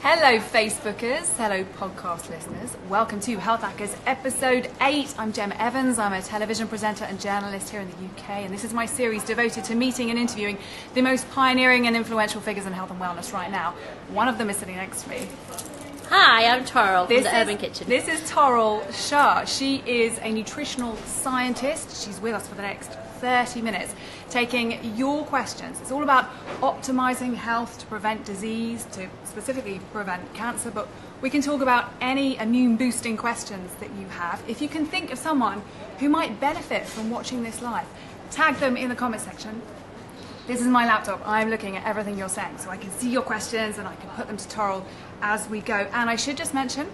Hello Facebookers, hello podcast listeners. Welcome to HealthHackers episode 8. I'm Gemma Evans. I'm a television presenter and journalist here in the UK, and this is my series devoted to meeting and interviewing the most pioneering and influential figures in health and wellness right now. One of them is sitting next to me. Hi, I'm Toral from the Urban Kitchen. This is Toral Shah. She is a nutritional scientist. She's with us for the next 30 minutes taking your questions. It's all about optimizing health to prevent disease, to specifically prevent cancer, but we can talk about any immune boosting questions that you have. If you can think of someone who might benefit from watching this live, tag them in the comment section. This is my laptop. I'm looking at everything you're saying, so I can see your questions and I can put them to Toral as we go. And I should just mention,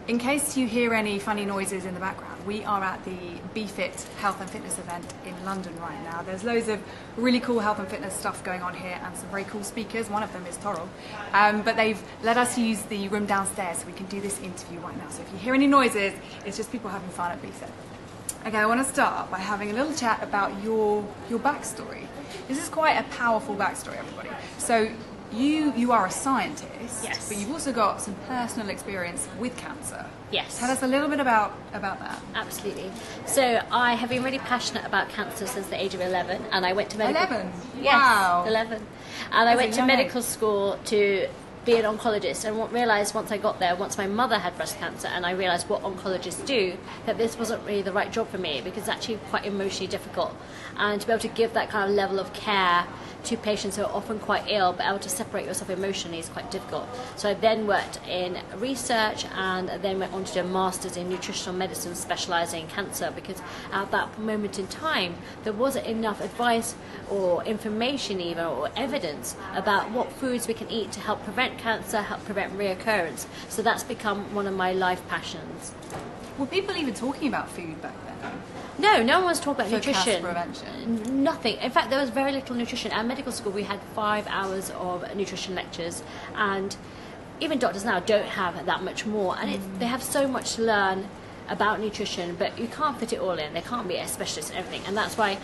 in case you hear any funny noises in the background, we are at the BeFit Health and Fitness event in London right now. There's loads of really cool health and fitness stuff going on here and some very cool speakers. One of them is Toral. But they've let us use the room downstairs so we can do this interview right now. So if you hear any noises, it's just people having fun at BeFit. Okay, I want to start by having a little chat about your backstory. This is quite a powerful backstory, everybody. So you are a scientist, yes, but you've also got some personal experience with cancer. Yes. Tell us a little bit about that. Absolutely. So I have been really passionate about cancer since the age of 11, and I went to medical... 11? Yes, Wow. 11. And I went to medical school to be an oncologist, and realised once I got there, once my mother had breast cancer, and I realised what oncologists do, that this wasn't really the right job for me, because it's actually quite emotionally difficult. And to be able to give that kind of level of care to patients who are often quite ill, but able to separate yourself emotionally is quite difficult. So I then worked in research and then went on to do a master's in nutritional medicine specialising in cancer, because at that moment in time there wasn't enough advice or information even or evidence about what foods we can eat to help prevent cancer, help prevent reoccurrence. So that's become one of my life passions. Were people even talking about food back then? No one was talking about For nutrition. cancer prevention? Nothing. In fact, there was very little nutrition. At medical school, we had 5 hours of nutrition lectures, and even doctors now don't have that much more. And they have so much to learn about nutrition, but you can't fit it all in. They can't be a specialist in everything, and that's why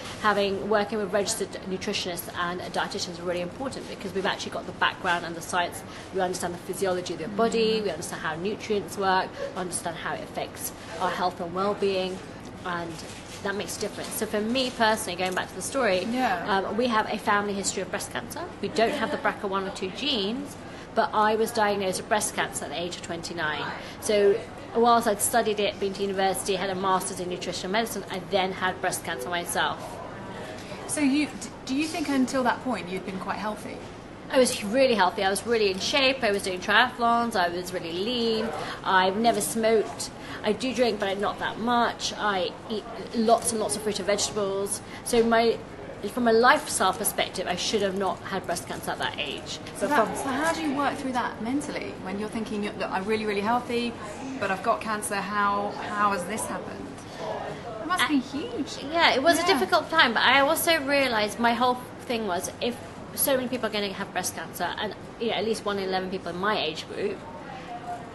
working with registered nutritionists and dietitians is really important, because we've actually got the background and the science. We understand the physiology of the body, we understand how nutrients work, we understand how it affects our health and well-being, and that makes a difference. So for me personally, going back to the story, we have a family history of breast cancer. We don't have the BRCA1 or 2 genes, but I was diagnosed with breast cancer at the age of 29. So whilst I'd studied it, been to university, had a master's in nutritional medicine, I then had breast cancer myself. So do you think until that point you'd been quite healthy? I was really healthy. I was really in shape. I was doing triathlons. I was really lean. I've never smoked. I do drink, but not that much. I eat lots and lots of fruit and vegetables. So from a lifestyle perspective, I should have not had breast cancer at that age. So how do you work through that mentally when you're thinking, look, I'm really, really healthy, but I've got cancer? How has this happened? It must be huge. Yeah, it was a difficult time, but I also realised my whole thing was, if so many people are going to have breast cancer, and at least 1 in 11 people in my age group,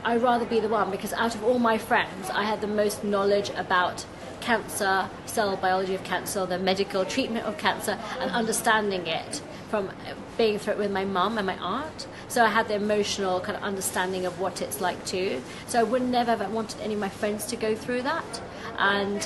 I'd rather be the one, because out of all my friends, I had the most knowledge about cancer, cell biology of cancer, the medical treatment of cancer, and understanding it from being through it with my mum and my aunt. So I had the emotional kind of understanding of what it's like too. So I would never have wanted any of my friends to go through that. And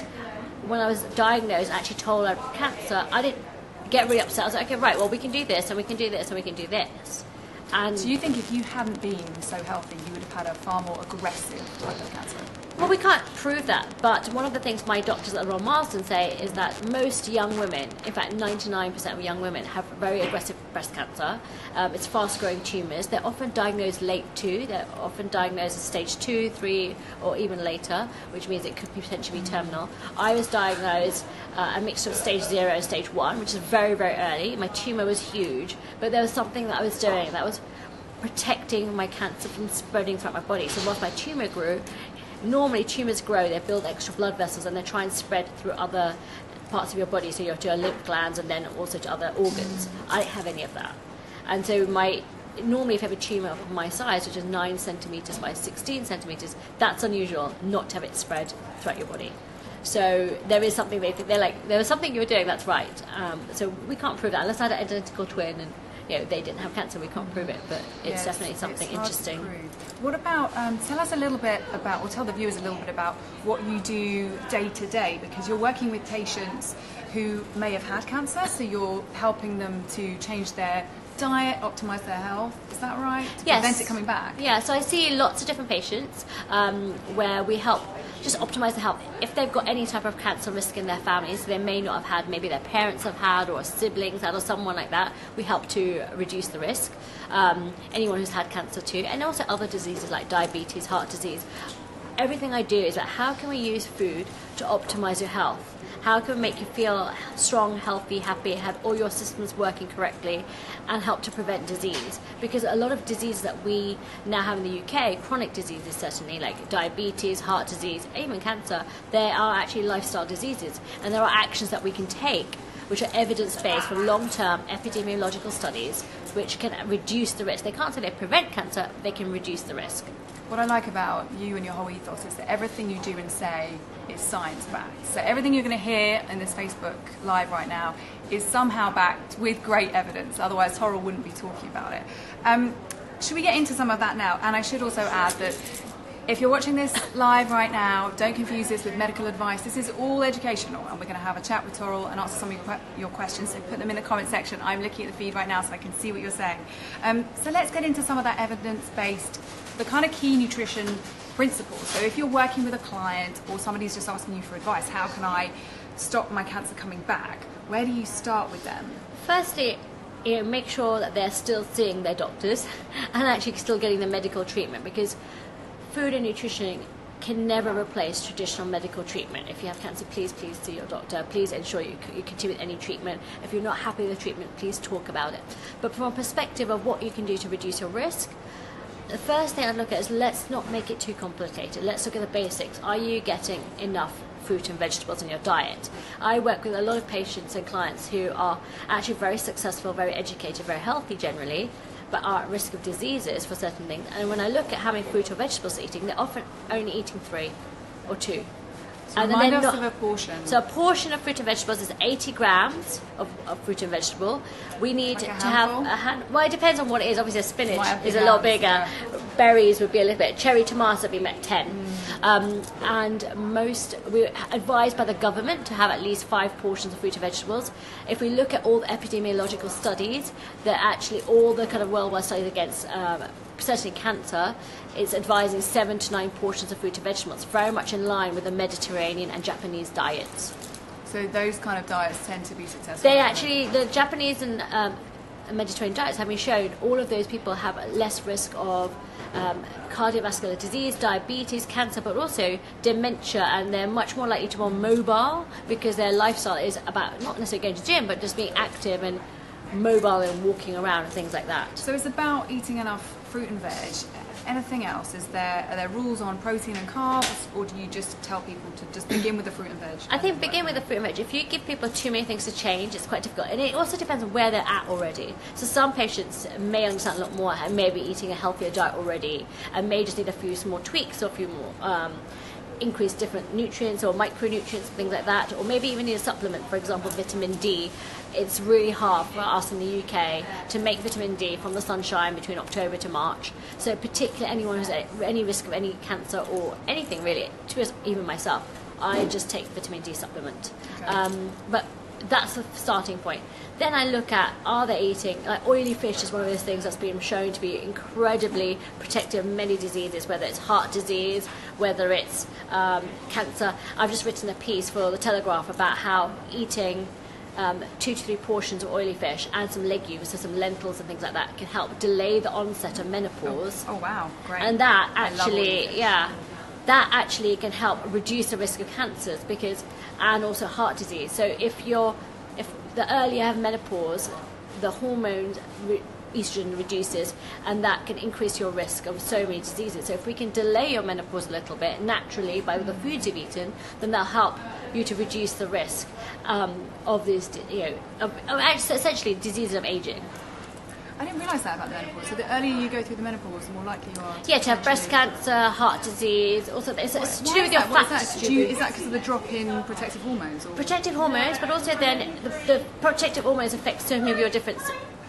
when I was diagnosed, actually told I had cancer, I didn't get really upset. I was like, okay, right, well, we can do this, and we can do this, and we can do this. And so you think if you hadn't been so healthy, you would have had a far more aggressive type of cancer? Well, we can't prove that, but one of the things my doctors at the Royal Marsden say is that most young women, in fact 99% of young women, have very aggressive breast cancer. It's fast-growing tumours. They're often diagnosed late too. They're often diagnosed as stage 2, 3, or even later, which means it could potentially be terminal. I was diagnosed a mixture of stage 0 and stage 1, which is very, very early. My tumour was huge, but there was something that I was doing that was protecting my cancer from spreading throughout my body. So whilst my tumour grew, normally tumours grow, they build extra blood vessels, and they try and spread through other parts of your body, so to your lymph glands and then also to other organs. I didn't have any of that. And so normally if you have a tumour of my size, which is 9 centimetres by 16 centimetres, that's unusual not to have it spread throughout your body. So there is something there was something you were doing that's right. So we can't prove that unless I had an identical twin, and they didn't have cancer. We can't prove it, but it's definitely something interesting. What about, tell us a little bit about, or tell the viewers a little bit about what you do day to day, because you're working with patients who may have had cancer, so you're helping them to change their diet, optimize their health. Is that right? To prevent it coming back? Yeah, so I see lots of different patients where we help just optimize the health. If they've got any type of cancer risk in their families, they may not have had, maybe their parents have had, or siblings had, or someone like that, we help to reduce the risk. Anyone who's had cancer too, and also other diseases like diabetes, heart disease. Everything I do is about how can we use food to optimize your health? How can we make you feel strong, healthy, happy, have all your systems working correctly, and help to prevent disease? Because a lot of diseases that we now have in the UK, chronic diseases certainly, like diabetes, heart disease, even cancer, they are actually lifestyle diseases. And there are actions that we can take which are evidence-based from long-term epidemiological studies, which can reduce the risk. They can't say they prevent cancer, they can reduce the risk. What I like about you and your whole ethos is that everything you do and say is science-backed. So everything you're going to hear in this Facebook Live right now is somehow backed with great evidence. Otherwise, Toral wouldn't be talking about it. Should we get into some of that now? And I should also add that if you're watching this live right now, don't confuse this with medical advice. This is all educational, and we're going to have a chat with Toral and answer some of your questions. So put them in the comment section. I'm looking at the feed right now so I can see what you're saying. So let's get into some of that evidence-based, the kind of key nutrition principles. So if you're working with a client or somebody's just asking you for advice, how can I stop my cancer coming back? Where do you start with them? Firstly, make sure that they're still seeing their doctors and actually still getting the medical treatment, because food and nutrition can never replace traditional medical treatment. If you have cancer, please see your doctor. Please ensure you continue with any treatment. If you're not happy with the treatment, please talk about it. But from a perspective of what you can do to reduce your risk, the first thing I'd look at is, let's not make it too complicated. Let's look at the basics. Are you getting enough fruit and vegetables in your diet? I work with a lot of patients and clients who are actually very successful, very educated, very healthy generally, but are at risk of diseases for certain things. And when I look at how many fruit or vegetables they're eating, they're often only eating 3 or 2. So remind us of a portion. So a portion of fruit and vegetables is 80 grams of fruit and vegetable. We need to have a hand. Well, it depends on what it is. Obviously, spinach is a lot bigger. Yeah. Berries would be a little bit. Cherry tomatoes would be 10. And we're advised by the government to have at least 5 portions of fruit and vegetables. If we look at all the epidemiological studies, that actually all the kind of worldwide studies against certainly cancer, it's advising 7 to 9 portions of fruit and vegetables, very much in line with the Mediterranean and Japanese diets. So those kind of diets tend to be successful? The Japanese and Mediterranean diets have been shown all of those people have less risk of cardiovascular disease, diabetes, cancer, but also dementia, and they're much more likely to be more mobile because their lifestyle is about not necessarily going to the gym, but just being active and mobile and walking around and things like that. So it's about eating enough fruit and veg. Anything else? Are there rules on protein and carbs, or do you just tell people to just begin with the fruit and veg? I think begin with the fruit and veg. If you give people too many things to change, it's quite difficult. And it also depends on where they're at already. So some patients may understand a lot more and may be eating a healthier diet already and may just need a few small tweaks or a few more increase different nutrients or micronutrients, things like that, or maybe even need a supplement, for example, vitamin D. It's really hard for us in the UK to make vitamin D from the sunshine between October to March. So particularly anyone who's at any risk of any cancer or anything really, to be honest, even myself, I just take vitamin D supplement. Okay. But that's the starting point. Then I look at, are they eating, like oily fish is one of those things that's been shown to be incredibly protective of many diseases, whether it's heart disease, whether it's cancer. I've just written a piece for the Telegraph about how eating 2 to 3 portions of oily fish and some legumes, so some lentils and things like that, can help delay the onset of menopause. Oh wow, great. And that actually can help reduce the risk of cancers and also heart disease. So if the earlier you have menopause, the hormones estrogen reduces, and that can increase your risk of so many diseases. So if we can delay your menopause a little bit naturally by the foods you've eaten, then that'll help you to reduce the risk of these, essentially diseases of aging. I didn't realise that about the menopause. So the earlier you go through the menopause, the more likely you are to have breast cancer, heart disease. Also, it's to do with your factors. Is that because of the drop in protective hormones? Protective hormones, but also then the protective hormones affect so many of your different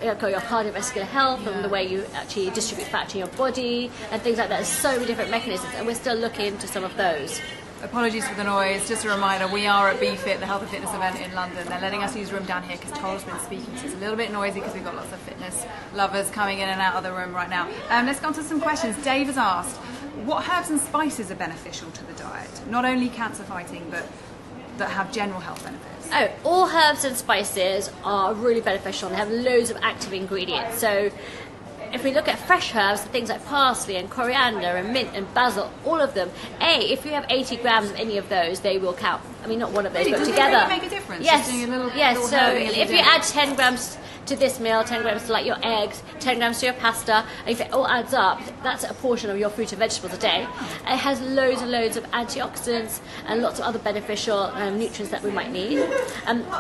your cardiovascular health and the way you actually distribute fat to your body and things like that. There's so many different mechanisms, and we're still looking into some of those. Apologies for the noise. Just a reminder, we are at BFit, the health and fitness event in London. They're letting us use the room down here because Toral's been speaking, so it's a little bit noisy because we've got lots of fitness lovers coming in and out of the room right now. Let's go on to some questions. Dave has asked, what herbs and spices are beneficial to the diet? Not only cancer fighting, but that have general health benefits. Oh, all herbs and spices are really beneficial and they have loads of active ingredients. So if we look at fresh herbs, things like parsley and coriander and mint and basil, all of them, if you have 80 grams of any of those, they will count. I mean, not one of those, Really? but Does together. It really make a difference? Yes, Just doing a little, yes. little So herbing every if you day? add 10 grams to this meal, 10 grams to like your eggs, 10 grams to your pasta, and if it all adds up, that's a portion of your fruit and vegetables a day. It has loads and loads of antioxidants and lots of other beneficial nutrients that we might need.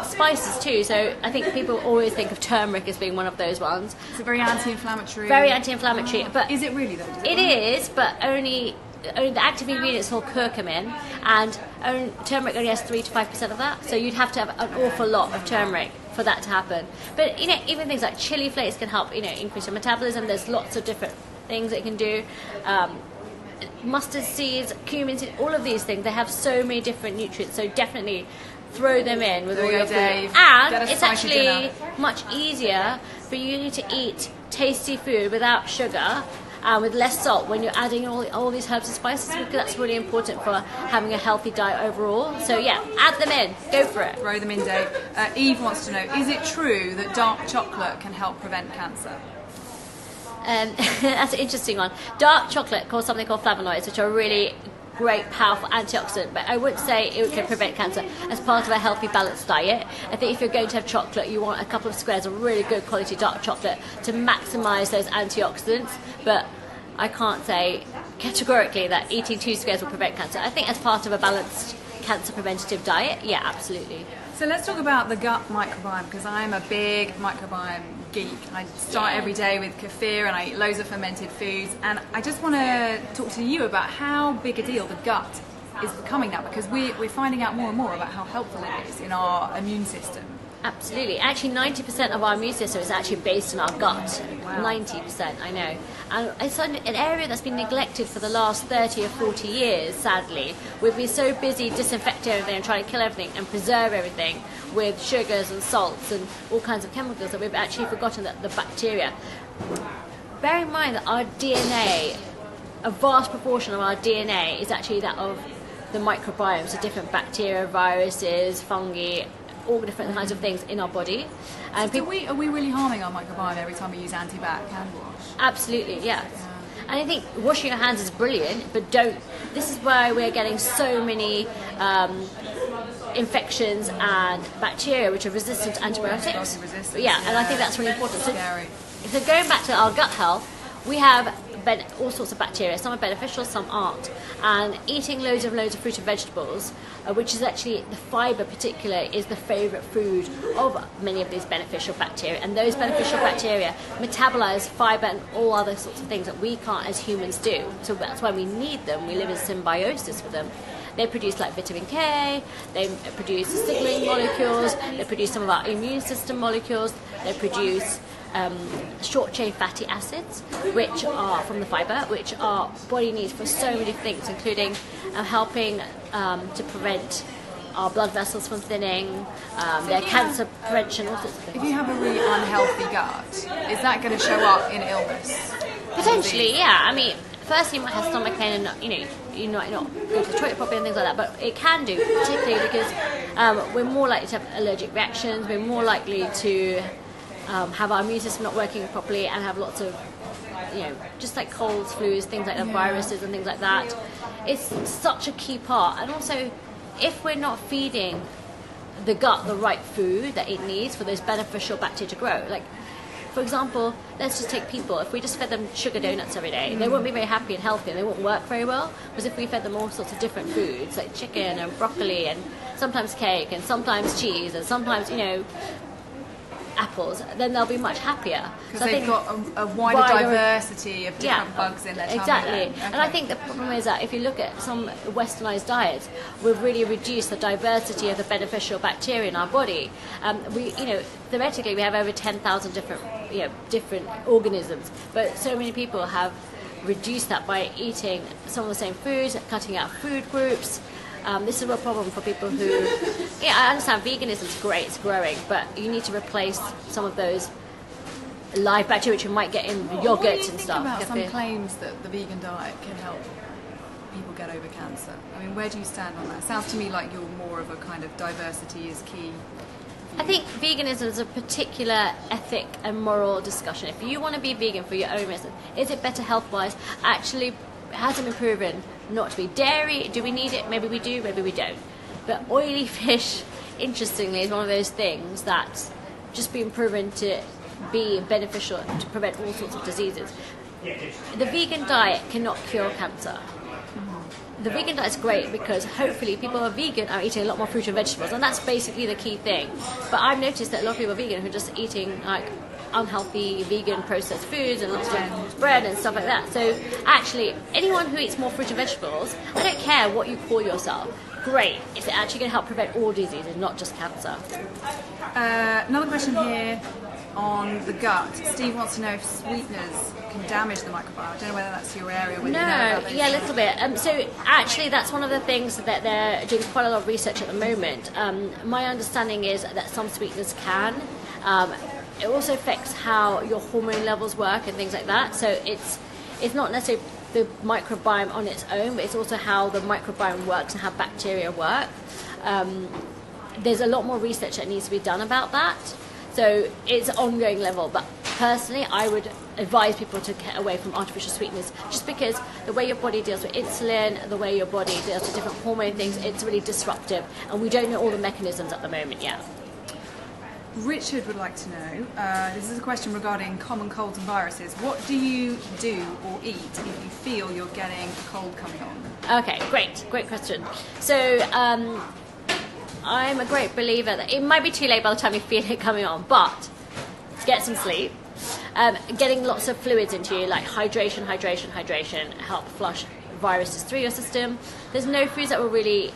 Spices too, so I think people always think of turmeric as being one of those ones. It's a very anti-inflammatory. Very anti-inflammatory, but is it really though? it is, but only the active ingredient is called curcumin, and turmeric only has 3 to 5% of that. So you'd have to have an awful lot of turmeric for that to happen. But even things like chili flakes can help increase your metabolism. There's lots of different things it can do. Mustard seeds, cumin seeds, all of these things, they have so many different nutrients. So definitely throw them in with all your food. And it's actually much easier for you to eat tasty food without sugar and with less salt when you're adding all these herbs and spices, because that's really important for having a healthy diet overall. So yeah, add them in, go for it. Throw them in, Dave. Eve wants to know, is it true that dark chocolate can help prevent cancer? That's an interesting one. Dark chocolate causes something called flavonoids, which are really great, powerful antioxidant, but I wouldn't say it can prevent cancer as part of a healthy, balanced diet. I think if you're going to have chocolate, you want a couple of squares of really good quality dark chocolate to maximise those antioxidants, but I can't say categorically that eating 2 squares will prevent cancer. I think as part of a balanced cancer preventative diet, yeah, absolutely. So let's talk about the gut microbiome, because I'm a big microbiome geek. I start every day with kefir and I eat loads of fermented foods, and I just want to talk to you about how big a deal the gut is becoming now, because we're finding out more and more about how helpful it is in our immune system. Absolutely. Actually, 90% of our immune system is actually based in our gut. Wow. 90%, I know. And it's an area that's been neglected for the last 30 or 40 years, sadly. We've been so busy disinfecting everything and trying to kill everything and preserve everything with sugars and salts and all kinds of chemicals that we've actually forgotten that the bacteria. Bear in mind that our DNA, a vast proportion of our DNA is actually that of the microbiome, so different bacteria, viruses, fungi, all different kinds of things in our body. And so are we really harming our microbiome every time we use antibac hand wash? Absolutely, yes. Yeah. And I think washing your hands is brilliant, but this is why we're getting so many infections and bacteria which are resistant to antibiotics. Yeah, and I think that's really important. So going back to our gut health, we have all sorts of bacteria. Some are beneficial, some aren't. And eating loads of fruit and vegetables, which is actually the fibre particular, is the favourite food of many of these beneficial bacteria. And those beneficial bacteria metabolize fibre and all other sorts of things that we can't as humans do. So that's why we need them. We live in symbiosis with them. They produce like vitamin K, they produce signaling molecules, they produce some of our immune system molecules, they produce short-chain fatty acids, which are from the fibre, which our body needs for so many things, including helping to prevent our blood vessels from thinning, their cancer prevention, all sorts of things. If you have a really unhealthy gut, is that going to show up in illness? Potentially, yeah. I mean, first you might have stomach pain and you might not go to the toilet properly and things like that, but it can do, particularly because we're more likely to have allergic reactions, we're more likely to have our immune system not working properly and have lots of, just like colds, flus, things like that, viruses and things like that. It's such a key part. And also, if we're not feeding the gut the right food that it needs for those beneficial bacteria to grow, like, for example, let's just take people. If we just fed them sugar donuts every day, they won't be very happy and healthy and they won't work very well. Whereas if we fed them all sorts of different foods, like chicken and broccoli and sometimes cake and sometimes cheese and sometimes, apples, then they'll be much happier. Because they've got a wider diversity of different bugs in their tummy. Exactly. Okay. And I think the problem is that if you look at some westernized diets, we've really reduced the diversity of the beneficial bacteria in our body. Theoretically, we have over 10,000 different different organisms. But so many people have reduced that by eating some of the same foods, cutting out food groups. This is a real problem for people who, I understand veganism is great, it's growing, but you need to replace some of those live bacteria which you might get in yogurts and stuff. What do you think about some claims that the vegan diet can help people get over cancer? I mean, where do you stand on that? It sounds to me like you're more of a kind of diversity is key. I think veganism is a particular ethic and moral discussion. If you want to be vegan for your own reason, is it better health-wise? Actually, it hasn't been proven not to be. Dairy, do we need it? Maybe we do, maybe we don't. But oily fish, interestingly, is one of those things that's just been proven to be beneficial to prevent all sorts of diseases. The vegan diet cannot cure cancer. The vegan diet is great because hopefully people who are vegan are eating a lot more fruit and vegetables, and that's basically the key thing. But I've noticed that a lot of people are vegan who are just eating like unhealthy vegan processed foods and lots of bread and stuff like that. So actually, anyone who eats more fruit and vegetables, I don't care what you call yourself, great. It's actually going to help prevent all diseases, not just cancer. Another question here on the gut. Steve wants to know if sweeteners can damage the microbiome. I don't know whether that's your area. No, yeah, a little bit. So actually, that's one of the things that they're doing quite a lot of research at the moment. My understanding is that some sweeteners can. It also affects how your hormone levels work and things like that. So it's not necessarily the microbiome on its own, but it's also how the microbiome works and how bacteria work. There's a lot more research that needs to be done about that. So it's an ongoing level, but personally I would advise people to get away from artificial sweeteners just because the way your body deals with insulin, the way your body deals with different hormone things, it's really disruptive, and we don't know all the mechanisms at the moment yet. Richard would like to know, this is a question regarding common colds and viruses. What do you do or eat if you feel you're getting a cold coming on? Okay, great question. So I'm a great believer that it might be too late by the time you feel it coming on, but get some sleep. Getting lots of fluids into you, like hydration, help flush viruses through your system. There's no foods that will really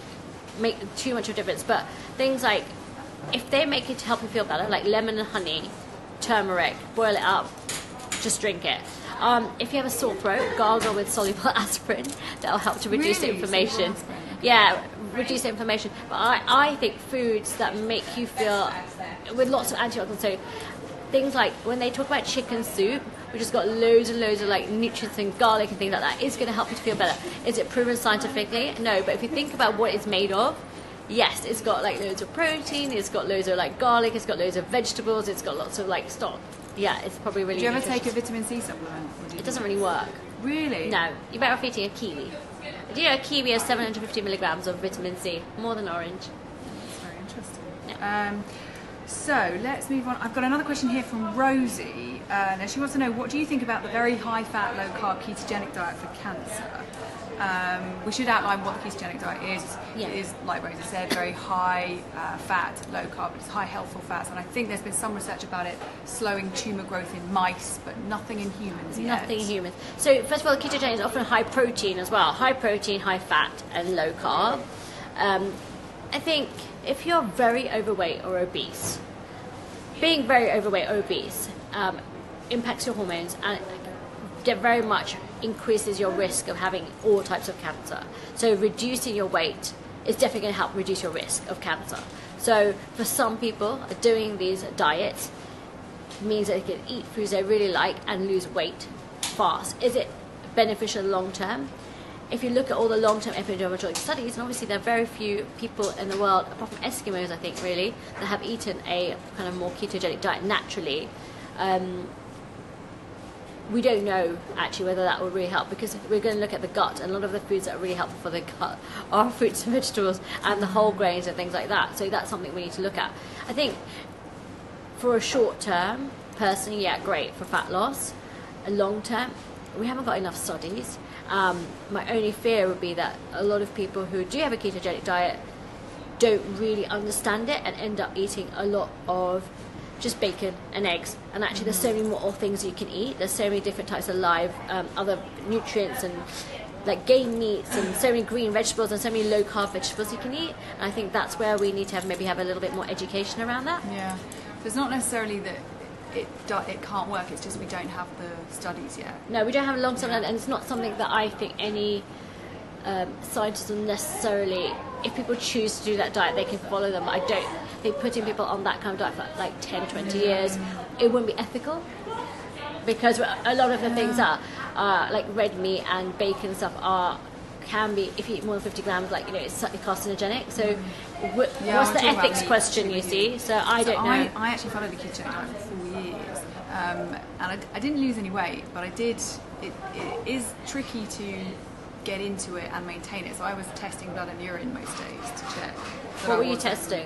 make too much of a difference, but things like, if they make it to help you feel better, like lemon and honey, turmeric, boil it up, just drink it. If you have a sore throat, gargle with soluble aspirin. That'll help to reduce the inflammation. Yeah, reduce the inflammation. But I think foods that make you feel, with lots of antioxidants, so things like when they talk about chicken soup, which has got loads and loads of like nutrients and garlic and things like that, is going to help you to feel better. Is it proven scientifically? No, but if you think about what it's made of, yes, it's got like loads of protein, it's got loads of like garlic, it's got loads of vegetables, it's got lots of like stock. Yeah, it's probably really. Do you ever nutritious. take a vitamin C supplement? It doesn't really work. Really? No, you're better off eating a kiwi. Do you know a kiwi has 750 milligrams of vitamin C, more than orange? That's very interesting. Yeah. So let's move on. I've got another question here from Rosie. Now she wants to know, what do you think about the very high-fat, low-carb ketogenic diet for cancer? We should outline what the ketogenic diet is. Yeah. It is, like Rosie said, very high fat, low carb. It's high healthful fats, and I think there's been some research about it slowing tumour growth in mice, but nothing in humans yet. Nothing in humans. So first of all, the ketogenic is often high protein as well. High protein, high fat, and low carb. I think if you're very overweight or obese, being very overweight or obese impacts your hormones and very much increases your risk of having all types of cancer. So reducing your weight is definitely going to help reduce your risk of cancer. So for some people, doing these diets means that they can eat foods they really like and lose weight fast. Is it beneficial long term? If you look at all the long-term epidemiological studies, and obviously there are very few people in the world, apart from Eskimos, I think, really, that have eaten a kind of more ketogenic diet naturally. We don't know actually whether that will really help, because we're going to look at the gut, and a lot of the foods that are really helpful for the gut are fruits and vegetables and the whole grains and things like that. So that's something we need to look at. I think for a short term, personally, yeah, great for fat loss. A long term, we haven't got enough studies. My only fear would be that a lot of people who do have a ketogenic diet don't really understand it and end up eating a lot of just bacon and eggs, and actually there's so many more things you can eat. There's so many different types of live other nutrients and like game meats and so many green vegetables and so many low carb vegetables you can eat, and I think that's where we need to maybe have a little bit more education around that. Yeah, so it's not necessarily that it can't work. It's just we don't have the studies yet. No, we don't have a long term, and it's not something that I think any scientists will necessarily. If people choose to do that diet, they can follow them. I don't think putting people on that kind of diet for like 10, 20 years, it wouldn't be ethical, because a lot of the things are like red meat and bacon stuff can be, if you eat more than 50 grams, like, it's slightly carcinogenic. So what's the ethics question, you see? So I don't know. I actually followed the ketogenic diet for 4 years, and I didn't lose any weight, but I did. It is tricky to get into it and maintain it. So I was testing blood and urine most days to check. What were you testing?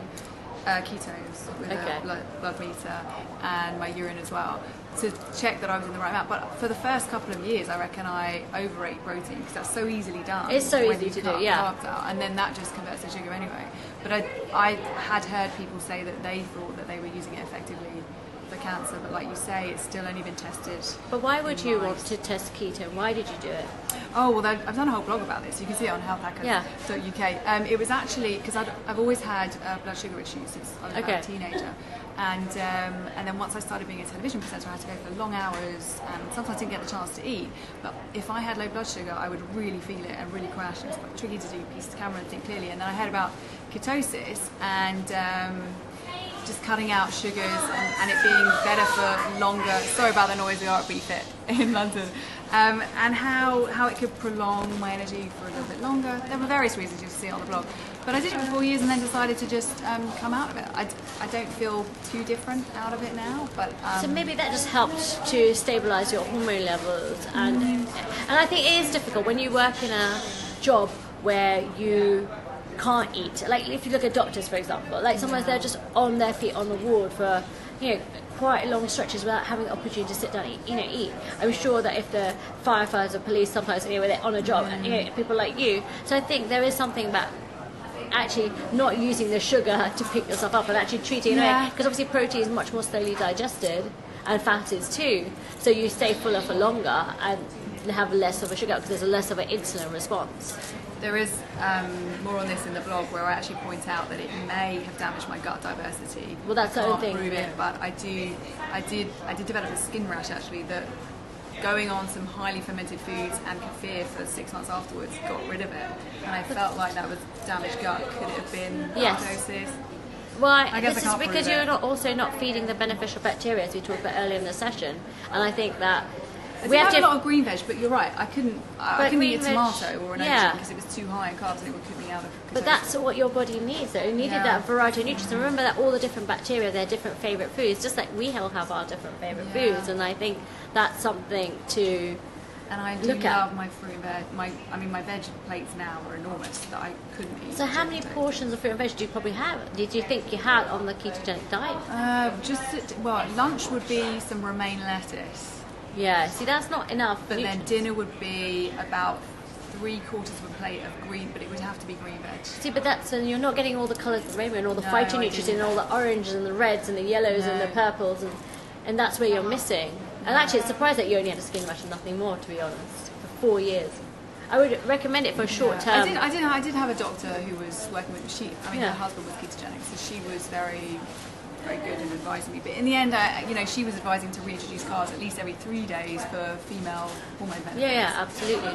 Ketones with a blood meter, and my urine as well, to check that I was in the right amount. But for the first couple of years, I reckon I overate protein, because that's so easily done. It's so easy to do, yeah. Carbs out, and then that just converts to sugar anyway. But I had heard people say that they thought that they were using it effectively for cancer, but like you say, it's still only been tested. But why would you want to test keto? Why did you do it? Oh, well, I've done a whole blog about this. You can see it on HealthHackers.uk. It was actually because I've always had blood sugar issues since I was a teenager, and then once I started being a television presenter, I had to go for long hours, and sometimes I didn't get the chance to eat. But if I had low blood sugar, I would really feel it and really crash. And it's quite tricky to do piece to camera and think clearly. And then I heard about ketosis and just cutting out sugars and it being better for longer. Sorry about the noise, we are at BeFit in London. And how it could prolong my energy for a little bit longer. There were various reasons, you can see it on the blog. But I did it for 4 years and then decided to just come out of it. I don't feel too different out of it now. But so maybe that just helps to stabilise your hormone levels. And I think it is difficult when you work in a job where you can't eat. Like if you look at doctors, for example, like sometimes they're just on their feet on the ward for quite long stretches without having the opportunity to sit down and eat. I'm sure that if the firefighters or police sometimes where they're on a job, and people like you. So I think there is something about actually not using the sugar to pick yourself up and actually treating it, because obviously protein is much more slowly digested and fat is too. So you stay fuller for longer and have less of a sugar because there's less of an insulin response. There is more on this in the blog where I actually point out that it may have damaged my gut diversity. Well, that's the only thing. Prove it, but I did develop a skin rash actually that going on some highly fermented foods and kefir for 6 months afterwards got rid of it, and I felt like that was damaged gut. Could it have been ketosis? Well, I guess this is because you're also not feeding the beneficial bacteria, as we talked about earlier in the session, and I think that. We have a lot of green veg, but you're right. I couldn't eat a tomato or an aubergine because it was too high in carbs and it would put me out of ketosis. But that's what your body needs, though. It needed that variety of nutrients. And remember that all the different bacteria, they're different favourite foods, just like we all have our different favourite foods. And I think that's something to and I do love my fruit and veg. My veg plates now are enormous that I couldn't eat. So how many portions of fruit and veg do you probably have? Did you think you had on the ketogenic diet? Lunch would be some romaine lettuce. Yeah, see, that's not enough. But then dinner would be about 3/4 of a plate of green, but it would have to be green veg. See, but you're not getting all the colours of the rainbow and all the phytonutrients and all the oranges and the reds and the yellows and the purples, and that's where you're missing. And actually, it's surprised that you only had a skin rash and nothing more, to be honest, for 4 years. I would recommend it for a short term. I did have a doctor who was working with her husband was ketogenic, so she was very good in advising me, but in the end, she was advising to reintroduce carbs at least every 3 days for female hormone benefits. Yeah, absolutely.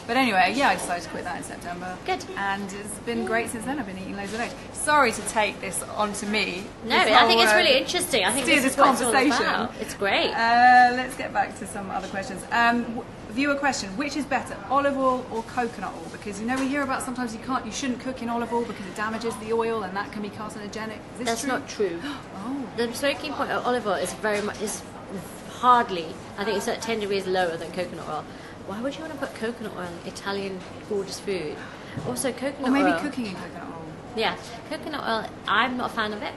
But anyway, I decided to quit that in September. Good. And it's been great since then. I've been eating loads of loads. Sorry to take this onto me. No, I think it's really interesting. I think this is what it's all about. It's great. Let's get back to some other questions. Viewer question: which is better, olive oil or coconut oil? Because we hear about sometimes you shouldn't cook in olive oil because it damages the oil and that can be carcinogenic. Is this That's true? not true. Oh. The smoking point of olive oil is hardly, I think it's at 10 degrees lower than coconut oil. Why would you want to put coconut oil in Italian gorgeous food? Also coconut oil. Or maybe cooking in coconut oil. Yeah, coconut oil, I'm not a fan of it.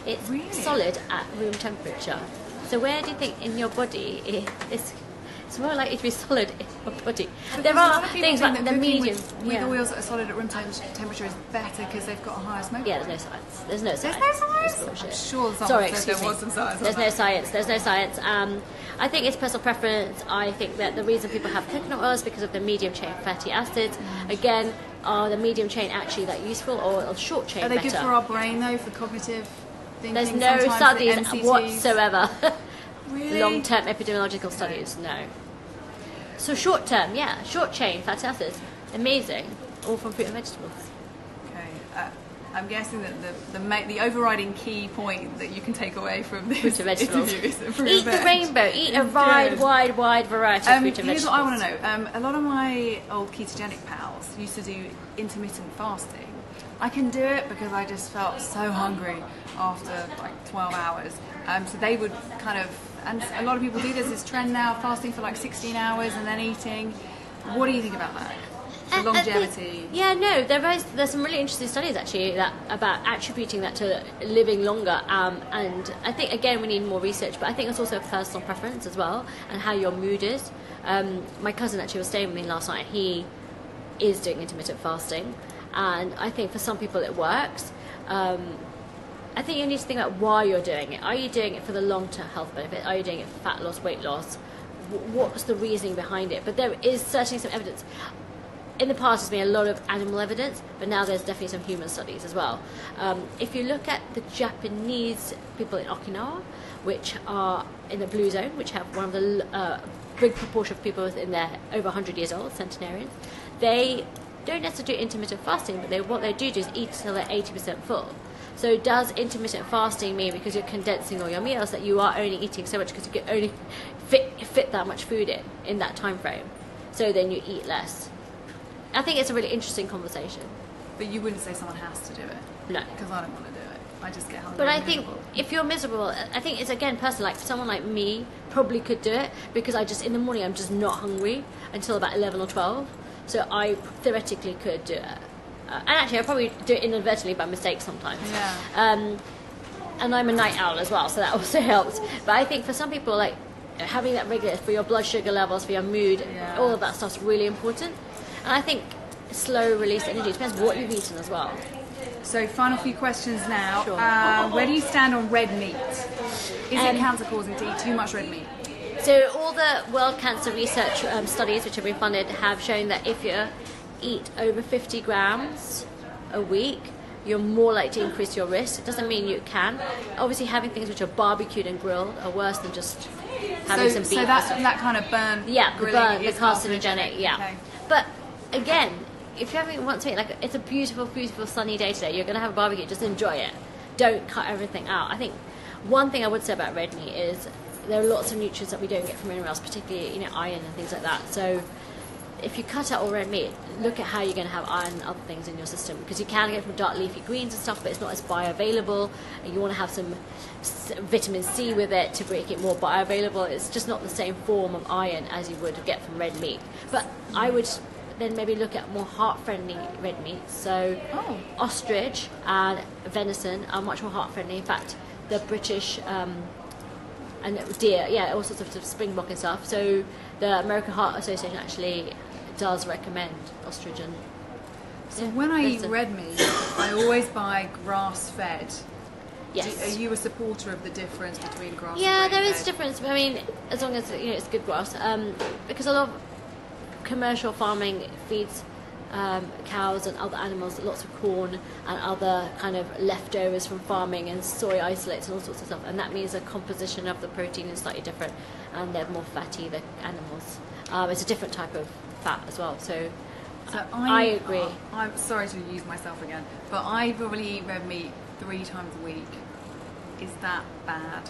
It's solid at room temperature. So where do you think in your body it's more likely to be solid in your body? But there are things like the medium with oils that are solid at room temperature is better because they've got a higher smoke. Yeah, there's no science. I'm sure someone said there was some science. There's no science. I think it's personal preference. I think that the reason people have coconut oil is because of the medium chain fatty acids. Again, are the medium chain actually that useful or short chain better? Are they good for our brain though, for cognitive thinking? There's no studies whatsoever. Really? Long-term epidemiological studies, no. So short-term, yeah, short-chain fatty acids, amazing, all from fruit and vegetables. Okay. I'm guessing that the overriding key point that you can take away from this Fruit and vegetables. interview is that fruit Eat and the veg rainbow. Eat a is wide variety of fruit and Here's vegetables. what I want to know. A lot of my old ketogenic pals used to do intermittent fasting. I can do it because I just felt so hungry after like 12 hours. So they would kind of, and a lot of people do this trend now, fasting for like 16 hours and then eating. What do you think about that? The longevity. There's some really interesting studies actually about attributing that to living longer, and I think again we need more research, but I think it's also a personal preference as well and how your mood is. My cousin actually was staying with me last night. He is doing intermittent fasting, and I think for some people it works. I think you need to think about why you're doing it. Are you doing it for the long-term health benefit? Are you doing it for fat loss, weight loss? What's the reasoning behind it? But there is certainly some evidence. In the past, there's been a lot of animal evidence, but now there's definitely some human studies as well. If you look at the Japanese people in Okinawa, which are in the blue zone, which have one of the big proportion of people in there over 100 years old, centenarians, they don't necessarily do intermittent fasting, but what they do is eat until they're 80% full. So does intermittent fasting mean because you're condensing all your meals that you are only eating so much because you can only fit that much food in that time frame? So then you eat less. I think it's a really interesting conversation. But you wouldn't say someone has to do it? No. Because I don't want to do it. I just get hungry. But I think if you're miserable, I think it's again personal. Like someone like me probably could do it because in the morning I'm just not hungry until about 11 or 12. So I theoretically could do it. And actually I probably do it inadvertently by mistake sometimes. Yeah. And I'm a night owl as well, so that also helps. But I think for some people, like having that regular for your blood sugar levels, for your mood, all of that stuff's really important. And I think slow release energy depends what you've eaten as well. So final few questions now. Sure. Where do you stand on red meat? Is it cancer causing to eat too much red meat? So all the World Cancer Research studies which have been funded have shown that if you eat over 50 grams a week, you're more likely to increase your risk. It doesn't mean you can. Obviously having things which are barbecued and grilled are worse than just having some beef. So that kind of burn, the carcinogenic, yeah. Okay. But again, if you're having once a week, like it's a beautiful, beautiful sunny day today, you're going to have a barbecue, just enjoy it. Don't cut everything out. I think one thing I would say about red meat is there are lots of nutrients that we don't get from anywhere else, particularly iron and things like that. So if you cut out all red meat, look at how you're going to have iron and other things in your system, because you can get it from dark leafy greens and stuff, but it's not as bioavailable, and you want to have some vitamin C with it to make it more bioavailable. It's just not the same form of iron as you would get from red meat. But I would then maybe look at more heart-friendly red meat. So ostrich and venison are much more heart-friendly. In fact, the British and deer, all sorts of springbok and stuff. So the American Heart Association actually does recommend ostrich and So when I eat red meat, I always buy grass-fed. Yes. Are you a supporter of the difference between grass and Yeah, there is grain-fed? a difference. I mean, as long as it's good grass, because a lot of commercial farming feeds cows and other animals lots of corn and other kind of leftovers from farming and soy isolates and all sorts of stuff, and that means the composition of the protein is slightly different and they're more fatty, the animals. It's a different type of fat as well, so I agree. I'm sorry to use myself again, but I probably eat red meat 3 times a week. Is that bad?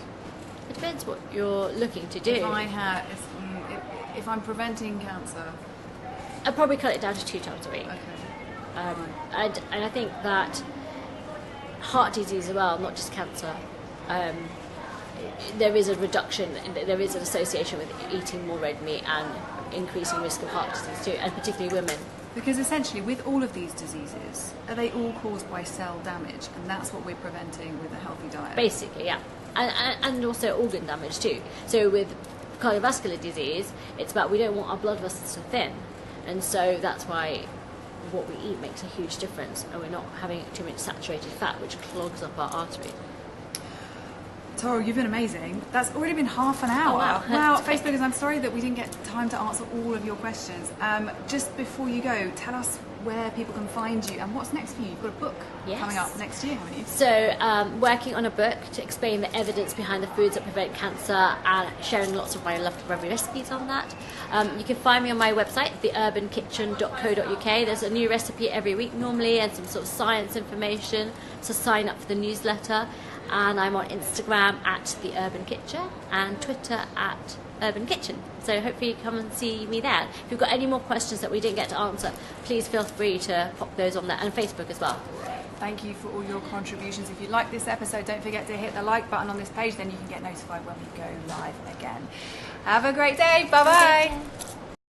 It depends what you're looking to do. If I'm preventing cancer, I'd probably cut it down to 2 times a week. okay. And I think that heart disease as well, not just cancer, there is a reduction, there is an association with eating more red meat and increasing risk of heart disease too, and particularly women. Because essentially, with all of these diseases, are they all caused by cell damage? And that's what we're preventing with a healthy diet. Basically, yeah. And also organ damage too. So with cardiovascular disease, it's about we don't want our blood vessels to thin. And so that's why what we eat makes a huge difference. And we're not having too much saturated fat, which clogs up our artery. Toral, you've been amazing. That's already been half an hour. Oh, wow. Wow, Facebookers, I'm sorry that we didn't get time to answer all of your questions. Just before you go, tell us where people can find you and what's next for you. You've got a book coming up next year, haven't you? So, working on a book to explain the evidence behind the foods that prevent cancer and sharing lots of my lovely recipes on that. You can find me on my website, theurbankitchen.co.uk. There's a new recipe every week normally and some sort of science information, so sign up for the newsletter. And I'm on Instagram at The Urban Kitchen and Twitter at Urban Kitchen. So hopefully you come and see me there. If you've got any more questions that we didn't get to answer, please feel free to pop those on there, and Facebook as well. Thank you for all your contributions. If you like this episode, don't forget to hit the like button on this page, then you can get notified when we go live again. Have a great day. Bye-bye.